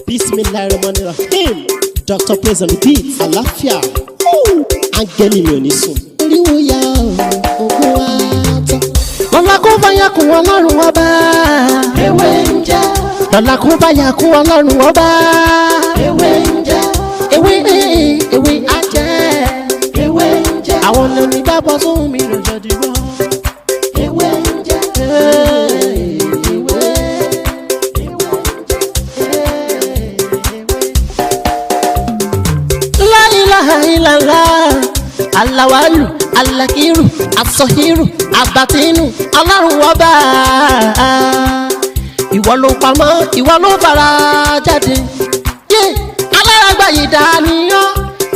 Bismillahirrahmanirrahim. Dr. Praise and Repeat. Àlàáfíà. Áńgẹ́lì mi ò ní sùn. Oríwo ya ogun wa tán. Lọ́la kó bá yà kún Ọlọ́run ọba. Ewé ń jẹ́. Lọ́la kó bá yà kún Ọlọ́run ọba. Ewé ń jẹ́. Ewé á jẹ́. Ewé ń jẹ́. Àwọn lóní gbàgbọ́ sóhun mi lọ́jọ́ dìbò. Ewé ń jẹ́. Ilala alawalu alakiru asọhiru abatinu Ọlọ́run ọba ìwọ ló pamọ́ ìwọ ló fara jáde yé aláràgbà yìí dàníyàn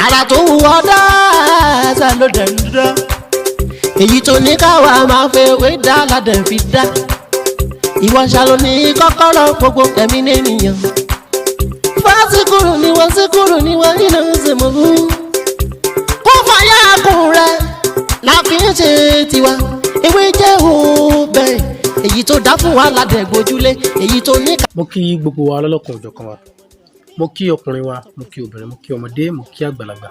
ara tó wù ọ́ dáadáa ló dẹ̀ ń dá èyí tó ní káwa máa fẹ́ wé dá ládẹ̀ fi dá ìwọ ṣàlò ní kọ́kọ́rọ́ gbogbo ẹ̀mí nìyẹn fásikúrò ni wọ́n nínú ìsìnkú. Ọkùnrin la fi ń ṣe tiwa ewé jẹ́ òbẹ̀ èyí tó dá fún wa ládẹ̀ gbójúlé èyí tó ní. Mo kí gbogbo wa lọ́lọ́kan òjọ̀kan wa, mo kí ọkùnrin wa, mo kí obìnrin, mo kí ọmọdé, mo kí àgbàlagbà,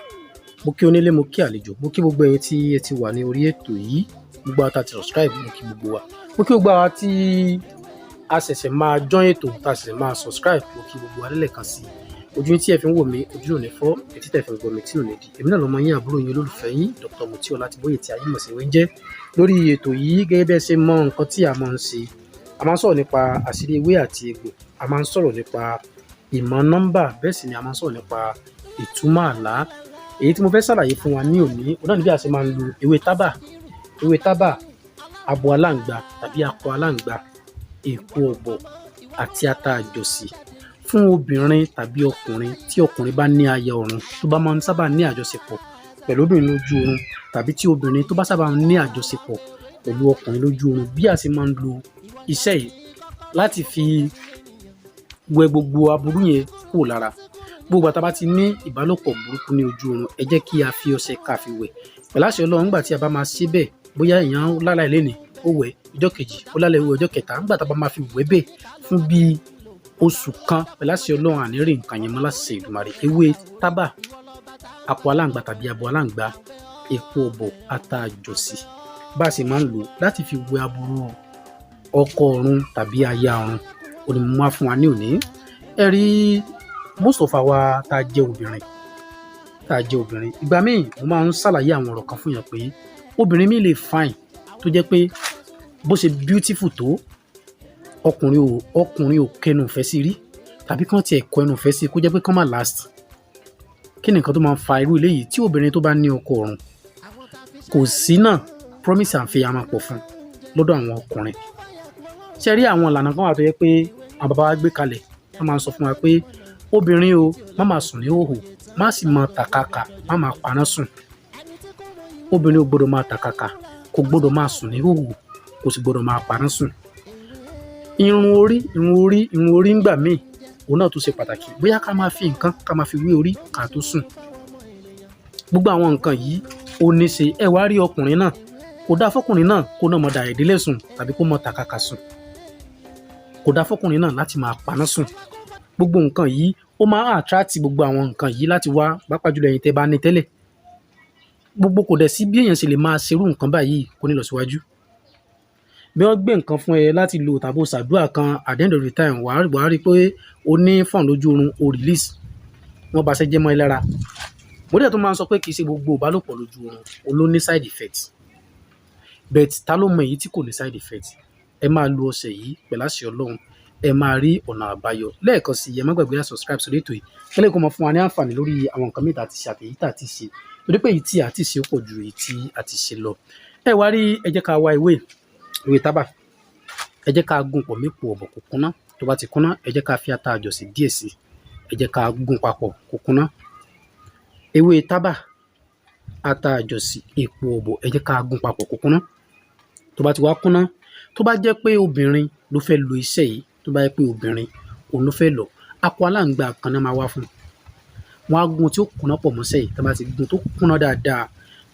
mo kí onílé, mo kí àlejò, mo kí gbogbo ẹ̀yin tí ẹ ti wà ní orí ètò yìí, gbogbo àwọn tá ti subscribe, mo kí gbogbo wa, mo kí gbogbo àwọn tí a ṣẹ̀ṣẹ̀ máa join ètò tá a ṣẹ̀ṣẹ̀ máa subscribe, mo kí gbogbo wa lẹ́ẹ̀kan sí ojú tí ẹ fi ń wò mí ojú ò ní fọ́ etí tẹ́ fi ń gbọ́ mi tí ò ní di èmi náà lọ́mọ yín àbúrò yín olólùfẹ́ yín Dr. Mutio láti bóyè tí ayé mọ̀ sí wé jẹ́ lórí ètò yìí gẹ́gẹ́ bẹ́ẹ̀ ṣe mọ nǹkan tí a máa ń ṣe a máa ń sọ̀rọ̀ nípa àṣírí ewé àti egbò a máa ń sọ̀rọ̀ nípa ìmọ̀ nọ́mbà bẹ́ẹ̀ sì ni a máa ń sọ̀rọ̀ nípa ìtumọ̀ àlá èyí tí mo fẹ́ ṣàlàyé fún wa ní òní ọ̀nà níbi a ṣe máa ń lo ewé tábà abo aláǹgbá tàbí akọ aláǹgbá èpo ọ̀bọ̀ àti ata àjọsì fún obìnrin tàbí ọkùnrin tí ọkùnrin bá ní aya ọ̀run tó bá máa ń sábà ní àjọṣepọ̀ pẹ̀lú obìnrin lójú oorun tàbí tí obìnrin tó bá sábà ní àjọṣepọ̀ pẹ̀lú ọkùnrin lójú oorun bí a ṣe máa ń lo iṣẹ́ yìí láti fi wẹ gbogbo aburú yẹn kúrò lára gbogbo àtàbá ti ní ìbálòpọ̀ burúkú ní ojú oorun ẹ jẹ́ kí a fi ọṣẹ ká fi wẹ̀ pẹ̀lú àṣẹ Ọlọ́run nígbà tí a bá máa ṣe bẹ́ẹ̀ bóyá èèyàn lálàá ilé ó wẹ̀ ọjọ́ kejì ó lálàá ìwé ọjọ́ kẹta nígbà tá a bá máa fi wẹ̀ bẹ́ẹ̀ fún bíi oṣù kan pẹ̀lú àṣẹ Ọlọ́run àníri nǹkan yẹn mọ́ láti ṣe Èdùmàrè ewé tábà akọ aláǹgbá tàbí abo aláǹgbá èpo ọ̀bọ̀ ata àjọsì bá a sì máa ń lò láti fi wẹ aburú ọkọ ọ̀run tàbí aya ọ̀run òní mo máa fún wa ní òní ẹ rí most of wa tá a jẹ́ obìnrin ìgbà míì mo máa ń ṣàlàyé àwọn ọ̀rọ̀ kan fún yàn pé obìnrin mi lè fine tó jẹ́ pé bó ṣe beautiful tó ọkùnrin ò kẹnu ìfẹ́ sí rí tàbí kán tiẹ̀ kọ ẹnu ìfẹ́ sí kó jẹ́ pé kán má last kí ni nǹkan tó máa ń fa irú eléyìí tí obìnrin tó bá ní ọkọ ọ̀run kò sí náà promise and faith a máa pọ̀ fún lọ́dọ̀ àwọn ọkùnrin ṣe rí àwọn ìlànà kan wà tó yẹ pé àwọn bàbá wa gbé kalẹ̀ wọ́n máa ń sọ fún wa pé obìnrin o má máa sùn ní hòhò má sì máa tàkàkà má máa paná sùn obìnrin ò gbọ́dọ̀ máa tàkàkà kò gbọ́dọ̀ máa sùn ní hòhò kò sì gbọ́dọ̀ máa paná sùn irun orí ńgbà míì òun náà tó ṣe pàtàkì bóyá ká máa fi nǹkan ká máa fi wé orí ká tó sùn gbogbo àwọn nǹkan yìí ó ní ṣe ẹ wá rí ọkùnrin náà kò dá fọkùnrin náà kó náà mọ dà ìdílé sùn tàbí kó mọ tàkàkà sùn kò dá fọkùnrin náà láti máa paná sùn gbogbo nǹkan yìí ó máa attract gbogbo àwọn nǹkan yìí láti wá pàápàá jùlọ ẹ̀yin tẹ́ bá ní tẹ́lẹ̀ gbogbo kò dẹ̀ sí bí èèyàn ṣe lè máa ṣerú nǹkan báyìí kó ní lọ síwájú bí wọ́n gbé nǹkan fún ẹ láti lo tàbí ṣàdúrà kan at the end of the time wàá rí pé o ní fọ́n lójú oorun o release wọ́n bá ṣe jẹ́ mọ́ ẹ lára mo dẹ̀ tó máa ń sọ pé kì í ṣe gbogbo ìbálòpọ̀ lójú oorun o ló ní side effect but ta ló mọ èyí tí kò ní side effect ẹ máa lo ọṣẹ yìí pẹ̀lú àṣẹ Ọlọ́run ẹ máa rí ọ̀nà àbáyọ lẹ́ẹ̀kan sí ẹ má gbàgbé láti subscribe sórí ètò yìí kẹ́lẹ́ kó máa fún wa ní àǹfààní lórí àwọn nǹkan mìíràn àti ṣe àtẹ̀yí tá a ti ṣe torí pé èyí tí a ti ṣe ó pọ̀ ju èyí tí a ti ṣe lọ ẹ wá rí ẹ jẹ́ ká wá ewé tábà ẹ jẹ́ ká gún pọ̀ mépo ọ̀bọ̀ kó kúnná tó bá ti kúnná ẹ jẹ́ ká fi ata àjọsì díẹ̀ sí ẹ jẹ́ ká gún papọ̀ kó kúnná ewé tábà ata àjọsì èpo ọ̀bọ̀ ẹ jẹ́ ká gún papọ̀ kó kúnná tó bá ti wá kúnná tó bá jẹ́ pé obìnrin ló fẹ́ lo iṣẹ́ yìí tó bá jẹ́ pé obìnrin òun ló fẹ́ lọ akọ aláǹgbá kan náà máa wá fún wọn á gún tí ó kúnná pọ̀ mọ́ṣẹ́ yìí tó bá ti gún tó kúnná dáadáa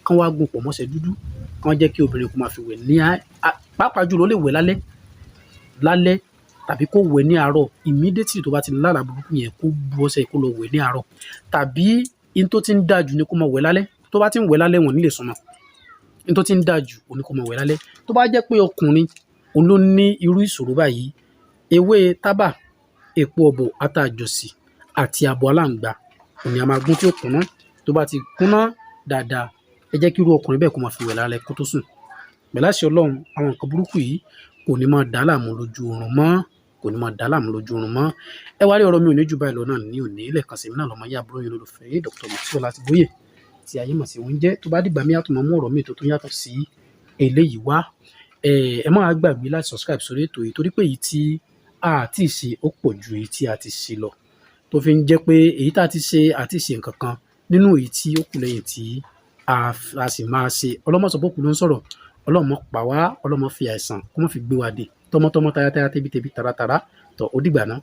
kán wá gún pọ̀ mọ́ṣẹ́ dúdú kán jẹ́ kí obìnrin kó máa fi wẹ̀ ní pàápàá jùlọ ó lè wẹ̀ lálẹ́ tàbí kó wẹ̀ ní àárọ̀ immediately tó bá ti lálàá burúkú yẹn kó bu ọṣẹ kó lọ wẹ̀ ní àárọ̀ tàbí in tó ti ń dájú ni kó máa wẹ̀ lálẹ́ tó bá ti ń wẹ̀ lálẹ́ wọn nílé súnmọ́ in tó ti ń dájú òní kó máa wẹ̀ lálẹ́ tó bá jẹ́ pé ọkùnrin òun ló ní irú ìṣòro báyìí ewé tábà epo ọ̀bọ̀ àtàjọsì àti abo aláǹgbá òní a máa gún tí ó kúnná tó bá ti kúnná dáadáa ẹ jẹ́ kí irú ọkùnrin bẹ́ẹ̀ kó máa fi wẹ̀ lálẹ́ kó tó sùn pẹ̀láṣẹ Ọlọ́run àwọn nǹkan burúkú yìí kò ní máa dá láàmú lójú oorun mọ́ kò ní máa dá láàmú lójú oorun mọ́ ẹ wá rí ọ̀rọ̀ mi ò ní jù báyìí lọ náà ní òní lẹ́ẹ̀kan sí mi náà lọ́mọ yá àbúrò yín lólùfẹ́ Dr. Motúnṣọlá Látíbóyè tí ayé mọ̀ sí oúnjẹ tó bá dìgbà mí àtúmọ̀ mú ọ̀rọ̀ mi tó yàtọ̀ sí eléyìí wá ẹ má gbàgbé láti subscribe sórí ètò yìí torí pé èyí tí a ti ṣe ó pọ̀ ju èyí tí a ti ṣe lọ tó fi ń jẹ́ pé èyí tá a ti ṣe àti ṣe nǹkan kan nínú èyí tí ó kù lẹ́yìn tí a sì máa ṣe ọlọ́mọ̀sọ̀pọ̀kù ló ń sọ̀rọ̀ ọlọ́mọ pa wá ọlọ́mọ fi àìsàn kó má fi gbé wa dé tọmọtọmọ tayátayá tẹbítẹbí taratara tó ó dìgbà náà.